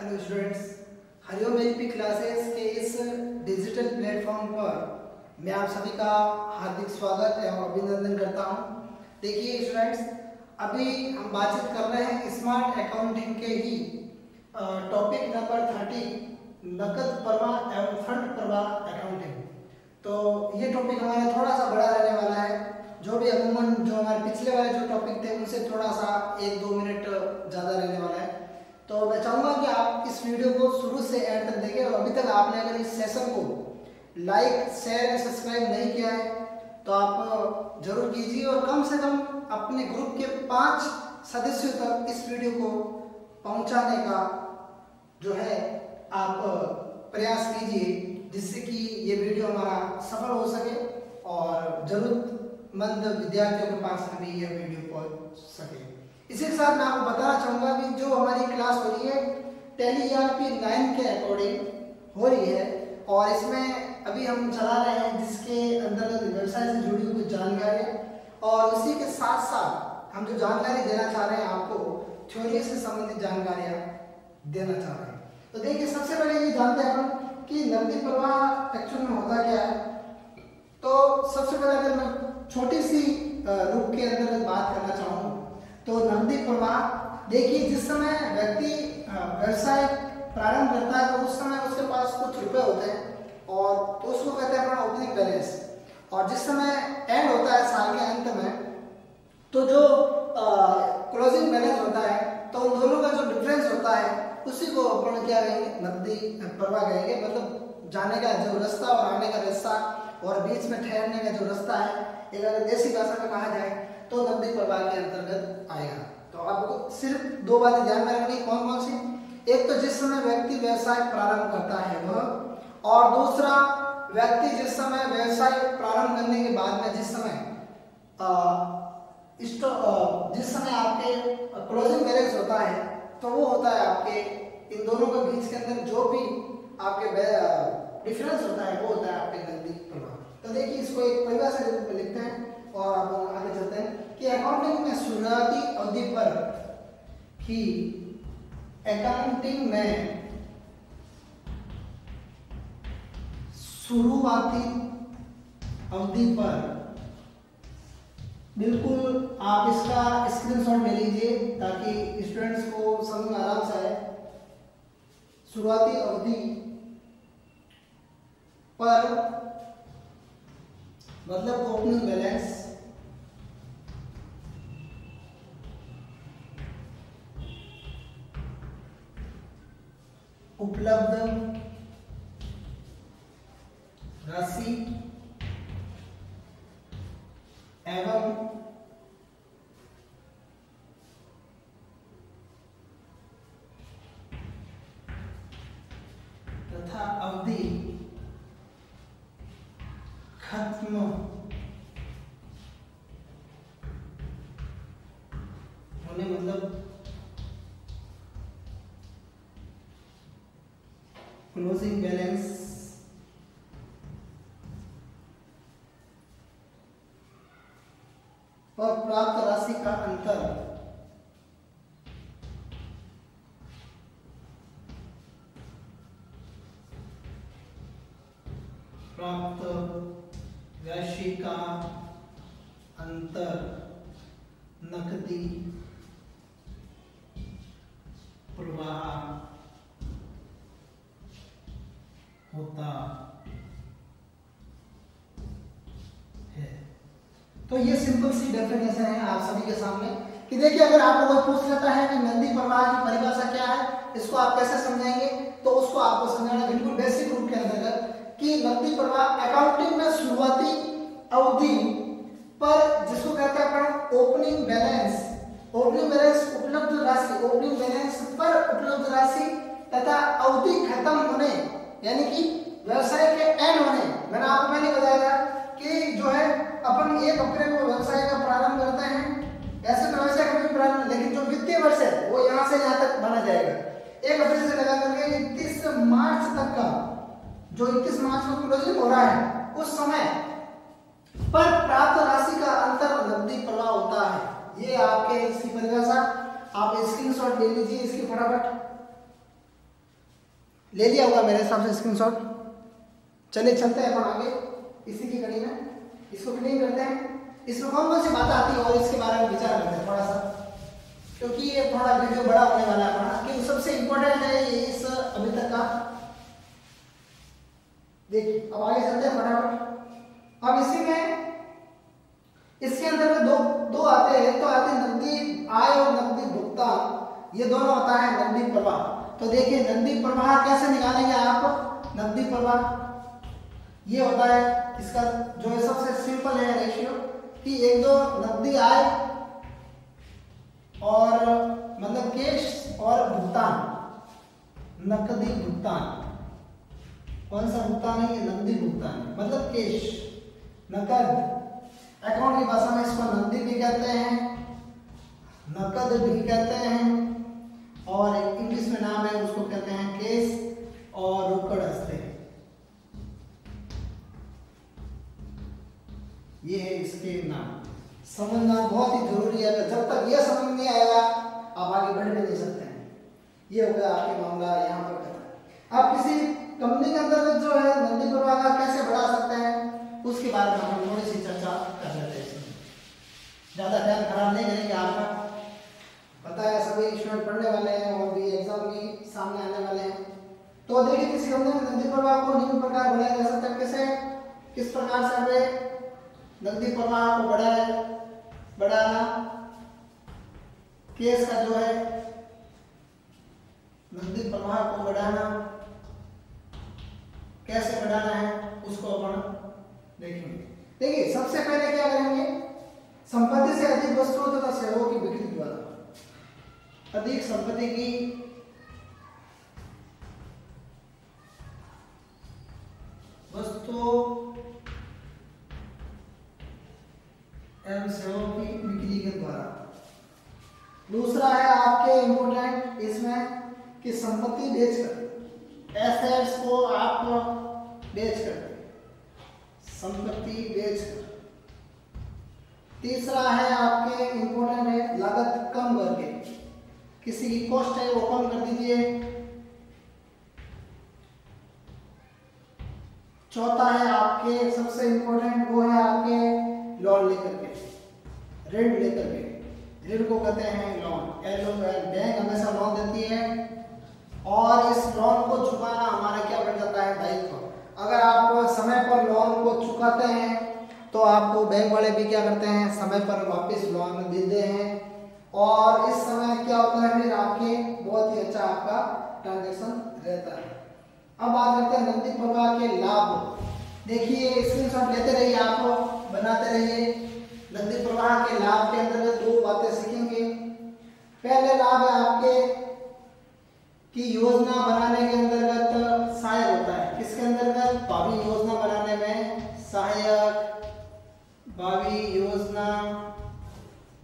Hello students, Hariom LP classes के इस digital platform पर मैं आप सभी का हार्दिक स्वागत एवं अभिनंदन करता हूं। देखिए स्टूडेंट्स, अभी हम बातचीत कर रहे हैं स्मार्ट अकाउंटिंग के ही टॉपिक नंबर 30 नकद प्रवाह एवं फंड प्रवाह अकाउंटिंग। तो ये टॉपिक हमारा थोड़ा सा बड़ा रहने वाला है। जो भी अमूमन जो हमारे पिछले वाले जो टॉपिक थे उनसे थोड़ा सा 1-2 मिनट ज़्यादा रहने वाला है। तो मैं चाहूँगा कि आप इस वीडियो को शुरू से एंड तक देखें और अभी तक आपने अगर इस सेशन को लाइक शेयर या सब्सक्राइब नहीं किया है तो आप जरूर कीजिए और कम से कम अपने ग्रुप के 5 सदस्यों तक इस वीडियो को पहुंचाने का जो है आप प्रयास कीजिए, जिससे कि ये वीडियो हमारा सफल हो सके और जरूरतमंद विद्यार्थियों के पास में भी यह वीडियो पहुंच सके। इसी के साथ मैं आपको बताना चाहूँगा कि जो हमारी क्लास हो रही है टैली ERP 9 के अकॉर्डिंग हो रही है और इसमें अभी हम चला रहे हैं जिसके अंतर्गत व्यवसाय से जुड़ी हुई जानकारी और उसी के साथ साथ हम जो जानकारी देना चाह रहे हैं आपको थ्योरी से संबंधित जानकारियाँ देना चाह रहे हैं। तो देखिए, सबसे पहले ये जानते हैं हम कि नकदी प्रवाह एक्चुअल में होता क्या है। तो सबसे पहले अगर मैं छोटी सी रूप के अंतर्गत बात करना चाहूँ तो नकदी प्रवाह, देखिए जिस समय व्यक्ति व्यवसाय प्रारंभ करता है तो उस समय उसके पास कुछ रुपए होते हैं और तो उसको कहते हैं अपना ओपनिंग बैलेंस। और जिस समय एंड होता है साल के अंत में तो जो क्लोजिंग बैलेंस होता है तो उन दोनों का जो डिफरेंस होता है उसी को अपन क्या कहेंगे, नकदी प्रवाह कहेंगे। मतलब जाने का जो रास्ता और आने का रास्ता और बीच में ठहरने का जो रास्ता है, एक अगर देसी भाषा में कहा जाए तो नकदी प्रवाह के अंतर्गत आएगा। तो आपको सिर्फ 2 बातें ध्यान में रखनी। कौन कौन सी? एक तो जिस समय व्यक्ति व्यवसाय प्रारंभ करता है वह, और दूसरा व्यक्ति जिस समय व्यवसाय प्रारंभ करने के बाद में जिस समय आपके क्लोजिंग बैलेंस होता है तो वो होता है आपके इन दोनों के बीच के अंदर जो भी आपके डिफरेंस होता है वो होता है आपके नकदी प्रवाह। तो देखिए, इसको एक परिभाषा के रूप में लिखते हैं और आप आगे चलते हैं कि अकाउंटिंग में शुरुआती अवधि पर ही अकाउंटिंग में शुरुआती अवधि पर बिल्कुल आप इसका स्क्रीनशॉट ले लीजिए ताकि स्टूडेंट्स को समझ में आराम से आए। शुरुआती अवधि पर मतलब ओपनिंग बैलेंस उपलब्ध राशि एवं तथा अवधि खत्म होने मतलब क्लोजिंग बैलेंस और प्राप्त राशि का अंतर प्राप्त राशि का अंतर नकदी प्रवाह होता है। तो ये सिंपल सी डेफिनेशन है आप सभी के सामने कि देखिए, अगर आपको कोई पूछ लेता है कि नकदी प्रवाह की परिभाषा क्या है, इसको आप कैसे समझाएंगे, तो उसको आपको समझाना बिल्कुल बेसिक रूप के अंतर्गत कि नकदी प्रवाह अकाउंटिंग में शुरुआती अवधि पर जिसको कहते हैं अपन ओपनिंग बैलेंस उपलब्ध राशि, ओपनिंग बैलेंस पर उपलब्ध राशि तथा अवधि खत्म होने यानी कि व्यवसाय के एंड होने। मैंने आपको पहले बताया था कि जो है अपन 1 अप्रैल को व्यवसाय का प्रारंभ करते हैं, ऐसे तो व्यवसाय का भी प्रारंभ, लेकिन जो वित्तीय वर्ष है वो यहाँ से यहाँ तक माना जाएगा। 1 अप्रैल से लगा करके 31 मार्च तक का जो 31 मार्च को क्लोजिंग हो रहा है उस समय पर प्राप्त राशि का अंतर नकदी प्रवाह होता है। ये आपके इसकी परिभाषा आप स्क्रीनशॉट ले लीजिए इसकी फटाफट। ले लिया होगा मेरे हिसाब से स्क्रीनशॉट। चलिए चलते हैं अपन आगे इसी की कड़ी में, इसको क्लीन करते हैं। इसमें कौन कौन सी बातें आती है और इसके बारे में विचार करते हैं थोड़ा सा, क्योंकि ये थोड़ा वीडियो बड़ा होने वाला है अपना, कि सबसे इंपॉर्टेंट है इस अभी तक का। देखिए अब आगे चलते हैं फटाफट। अब इसी में इसके अंदर में दो आते हैं, तो आते हैं नकदी आय और नकदी भुगतान, ये दोनों होता है नकदी प्रवाह। तो देखिए नकदी प्रवाह कैसे निकालेंगे आप, नकदी प्रवाह ये होता है इसका जो है सबसे सिंपल है रेशियो, कि एक दो नकदी आय और मतलब कैश और भुगतान, नकदी भुगतान, कौन सा भुगतान है, ये नकदी भुगतान है, मतलब कैश, नकद। अकाउंट की भाषा में इसको नकदी भी कहते हैं, नकद भी कहते हैं, और इंग्लिश में नाम है उसको कहते हैं कैश और रोकड़ हस्ते। ये है इसके नाम। समझना बहुत ही जरूरी है, जब तक ये समझ नहीं आएगा आप आगे बढ़ भी नहीं सकते हैं। ये हो गया आपके मामला यहाँ पर खत्म। आप किसी कंपनी के अंदर जो है नकदी प्रवाह कैसे बढ़ा सकते हैं उसके बारे में हम थोड़ी सी चर्चा कर लेते हैं। इसमें ज़्यादा टाइम खराब नहीं करेंगे आपका, पता है सभी स्टूडेंट पढ़ने वाले हैं और भी एग्जाम भी सामने आने वाले हैं। तो देखिए किसी कंपनी में नकदी प्रवाह को निम्न प्रकार बढ़ाया जा सकता है। कैसे, किस प्रकार से हमें नकदी प्रवाह को बढ़ाना, केस का जो है नकदी प्रवाह को बढ़ाना कैसे बढ़ाना है उसको अपन देखेंगे। देखिए सबसे पहले क्या करेंगे, संपत्ति से अधिक वस्तुओं तथा सेवाओं की बिक्री द्वारा अधिक संपत्ति की वस्तुओं एवं सेवाओं की बिक्री के द्वारा। दूसरा है आपके इंपोर्टेंट इसमें कि संपत्ति बेचकर, एसेट्स को आप बेचकर, संपत्ति बेचकर। तीसरा है आपके इंपोर्टेंट है लागत कम करके, किसी की कॉस्ट है वो कम कर दीजिए। चौथा है आपके सबसे इंपोर्टेंट वो है आपके लोन लेकर के, ऋण लेकर के, ऋण को कहते हैं लोन, बैंक हमेशा लोन देती है और इस लोन को चुकाना हमारा क्या बन जाता है, दायित्व। अगर आप समय पर लोन को चुकाते हैं तो आपको बैंक वाले भी क्या करते हैं, समय पर वापस लोन देते हैं और इस समय क्या होता है फिर आपके बहुत ही अच्छा आपका ट्रांजैक्शन रहता है। अब बात करते हैं नकदी प्रवाह के लाभ। देखिए स्क्रीनशॉट लेते रहिए, आप बनाते रहिए। नकदी प्रवाह के लाभ के अंतर्गत दो बातें सीखेंगे। पहले लाभ है आपके कि योजना बनाने के अंतर्गत सहायक होता है। किसके अंतर्गत, भावी योजना बनाने में सहायक, भावी योजना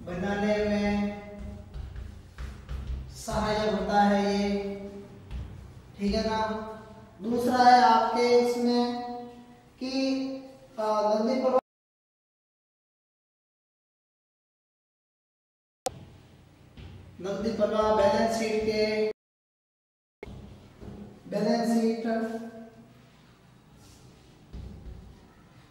बनाने में सहायक होता है ये, ठीक है ना। दूसरा है आपके इसमें कि नकदी प्रवाह बैलेंस शीट के, बैलेंस शीट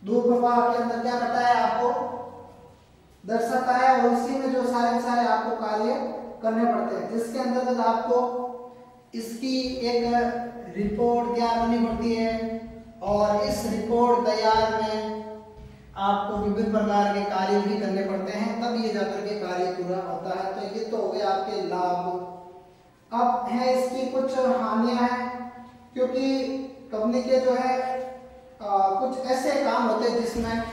दो प्रवाह के अंदर क्या करता है, आपको दर्शाता है और इसी में जो सारे आपको कार्य करने पड़ते हैं, जिसके अंतर्गत आपको इसकी एक रिपोर्ट तैयार करनी पड़ती है और इस रिपोर्ट तैयार में आपको विभिन्न प्रकार के कार्य भी करने पड़ते हैं, तब ये जाकर के कार्य पूरा होता है। तो ये तो हो गया आपके लाभ। अब है इसकी कुछ हानियां हैं, क्योंकि कंपनी के जो है कुछ ऐसे काम होते हैं जिसमें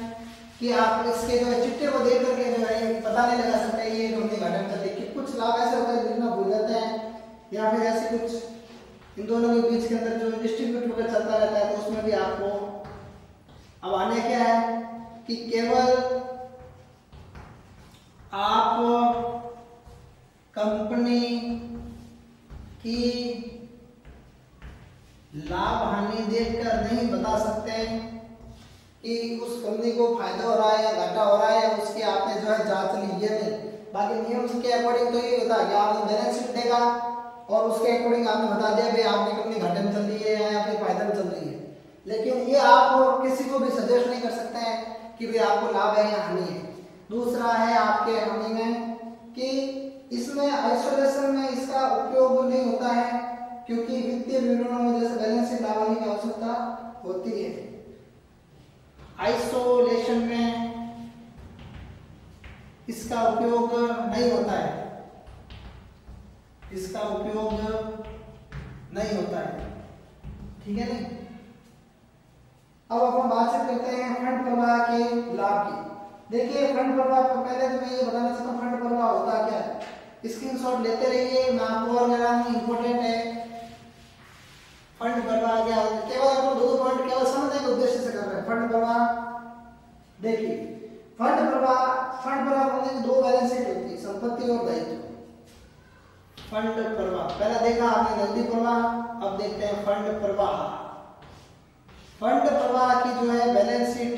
कि आप इसके जो है चिट्ठे को देख करके जो है पता नहीं लगा सकते ये कंपनी घाटे में चलती है। कुछ लाभ ऐसे होते हैं जितना भूल जाते हैं, या फिर ऐसे कुछ इन दोनों के बीच के अंदर जो डिस्ट्रीब्यूट होकर चलता रहता है, तो उसमें भी आपको अब आने क्या है कि केवल आप कंपनी की लाभ हानि देखकर नहीं बता सकते कि उस कंपनी को फायदा हो रहा है या घाटा हो रहा है, या उसकी आपने जो है जांच ली है नहीं। बाकी नियम के अकॉर्डिंग तो ये होता है कि आपने बैलेंस शीट देखा और उसके अकॉर्डिंग आपने बता दिया भाई आपकी कंपनी घाटे में चल रही है या फिर फायदे में चल रही है। लेकिन ये आप किसी को भी सजेस्ट नहीं कर सकते हैं कि भाई आपको लाभ है या हानि है। दूसरा है आपके हानि में कि इसमें आइसोलेशन में इसका उपयोग नहीं होता है, क्योंकि वित्तीय विवरणों में जैसे बैलेंस शीट लाने की आवश्यकता होती है। आइसोलेशन में इसका उपयोग नहीं होता है, इसका उपयोग नहीं होता है, ठीक है नहीं। अब अपन बातचीत करते हैं फंड प्रवाह के लाभ की। देखिए फंड प्रवाह को पहले तो मैं ये बताना चाहता हूँ फंड प्रवाह होता क्या है। स्क्रीनशॉट लेते रहिए, मैं आपको और कह रहा हूँ इंपॉर्टेंट है। फंड प्रवाह क्या होता है, केवल अपन दो पॉइंट केवल समझने के उद्देश्य से कर रहे हैं। फंड प्रवाह देखिए, फंड प्रवाह होने की दो बैलेंस शीट होती है, संपत्ति और दायित्व। फंड प्रवाह पहला देखा आपने नकदी प्रवाह, अब देखते हैं फंड प्रवाह। फंड प्रवाह की जो है बैलेंस शीट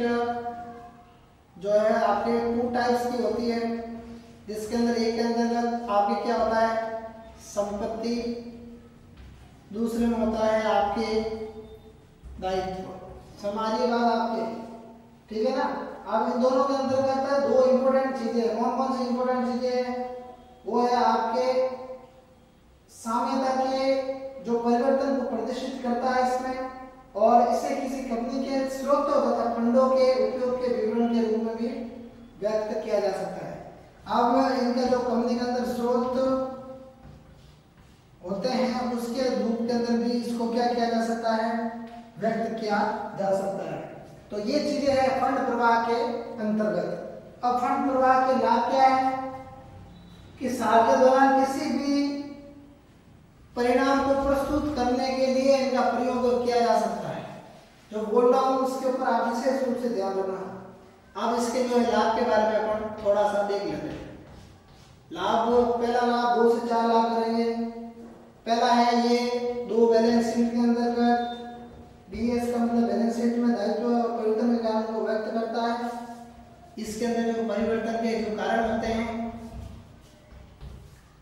जो है आपके टू टाइप्स की होती है, जिसके अंदर एक के अंतर्गत आपके क्या होता है संपत्ति, दूसरे में होता है आपके दायित्व। समझिए बात आपके, ठीक है ना। अब इन दोनों के अंतर्गत दो इंपॉर्टेंट चीजें, कौन कौन सी इंपॉर्टेंट चीजें हैं, वो है आपके साम्यता के जो परिवर्तन को प्रदर्शित करता है इसमें, और इसे किसी कंपनी के स्रोतों तथा फंडों के उपयोग के विवरण के रूप में भी व्यक्त किया जा सकता है। अब इनका जो कंपनी के अंदर स्रोत होते हैं उसके रूप के अंदर भी इसको क्या किया जा सकता है, व्यक्त किया जा सकता है। तो ये चीजें हैं फंड प्रवाह के अंतर्गत। अब फंड प्रवाह के लाभ क्या है कि साल के दौरान किसी भी परिणाम को प्रस्तुत करने के लिए इनका प्रयोग किया जा सकता है। जो बोल रहा हूँ उसके ऊपर आप विशेष रूप से ध्यान रखना। अब इसके जो है लाभ के बारे में अपन थोड़ा सा देख लेते हैं। लाभ, पहला लाभ 2 से 4 लाभ करेंगे। पहला है ये दो बैलेंस शीट के अंतर्गत, बीएस का मतलब बैलेंस शीट में दायित्व और परिवर्तन के कारण को व्यक्त करता है। इसके अंदर जो परिवर्तन के जो कारण होते हैं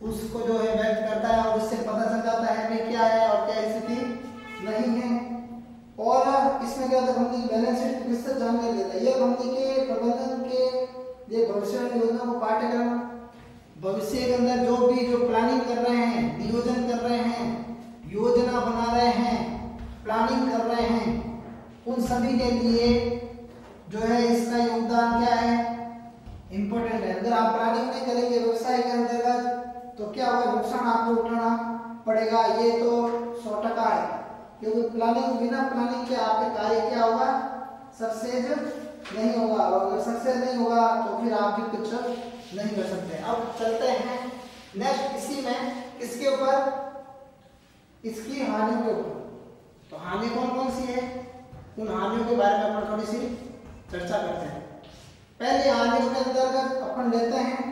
उसको जो है व्यक्त करता है, और उससे पता चल जाता है कि क्या है और क्या स्थिति नहीं है। और इसमें क्या होता है, कंपनी की बैलेंस शीट विस्तृत जानकारी देता है। ये कंपनी के प्रबंधन के ये भविष्य योजना को पाठ्यक्रम, भविष्य के अंदर जो भी जो प्लानिंग कर रहे हैं, नियोजन कर रहे हैं, योजना बना रहे हैं, प्लानिंग कर रहे हैं, उन सभी के लिए जो है इसका योगदान क्या है, इंपॉर्टेंट है। अगर आप प्लानिंग नहीं करेंगे व्यवसाय के अंतर्गत तो क्या होगा, नुकसान आपको उठाना पड़ेगा। ये तो 100% है, क्योंकि प्लानिंग, बिना प्लानिंग के आपके कार्य क्या होगा, सक्सेस नहीं होगा। और अगर सक्सेस नहीं होगा तो फिर आप भी कुछ नहीं कर सकते। अब चलते हैं नेक्स्ट, इसी में इसके ऊपर, इसकी हानि के ऊपर। तो हानि कौन कौन सी है, उन हानियों के बारे में अपन थोड़ी सी चर्चा करते हैं। पहले हानियों के अंतर्गत अपन लेते हैं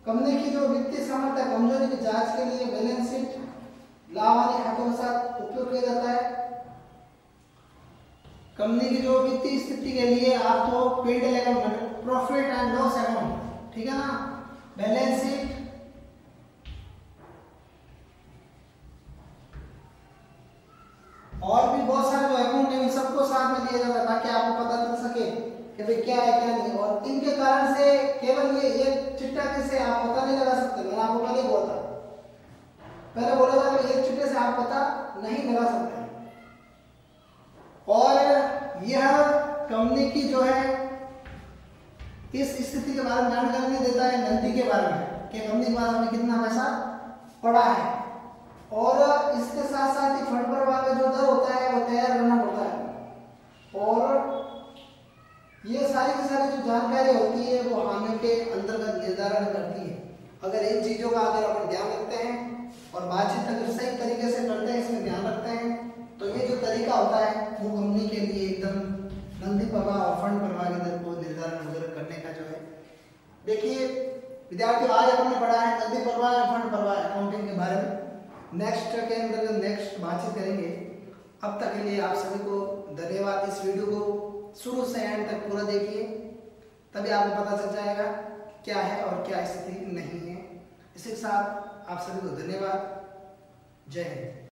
कंपनी की जो वित्तीय सामर्थ्य कमजोरी की जांच के लिए बैलेंस शीट लाभ हानि खातों के साथ उपयोग किया जाता है। कंपनी की जो वित्तीय स्थिति के लिए आप तो P&L account, profit and loss account, ठीक है ना, बैलेंस शीट, और भी बहुत सारे जो अकाउंट है उन सबको साथ में लिया जाता है ताकि आपको पता चल सके कि भाई क्या है क्या नहीं। और इनके कारण से केवल ये एक चिट्ठा से आप पता नहीं लगा सकते। मैंने आपको पहले बोला था, पहले बोला था कि एक चिट्ठे से आप पता नहीं लगा सकते। और यह कंपनी की जो है इस स्थिति के बारे में जानकारी नहीं देता है, नकदी के बारे में कि कंपनी के पास हमें कितना पैसा पड़ा है। और इसके साथ साथ ही फंड प्रवाह का जो दर होता है वो तैयार करना पड़ता है। और ये सारी की सारी जो जानकारी होती है वो हानियों के अंतर्गत निर्धारण करती है। अगर इन चीजों का अगर अपन ध्यान रखते हैं और बातचीत अगर सही तरीके से करते हैं, इसमें ध्यान रखते हैं, तो ये जो तरीका होता है वो कंपनी के लिए एकदम नकदी प्रवाह और फंड प्रवाह के दर को निर्धारण वगैरह करने का जो है। देखिए विद्यार्थियों, आज हमने पढ़ा है नकदी प्रवाह और फंड प्रवाह अकाउंटिंग के बारे में। नेक्स्ट के अंदर नेक्स्ट बातचीत करेंगे। अब तक के लिए आप सभी को धन्यवाद। इस वीडियो को शुरू से एंड तक पूरा देखिए, तभी आपको पता चल जाएगा क्या है और क्या स्थिति नहीं है। इसके साथ आप सभी को धन्यवाद। जय हिंद।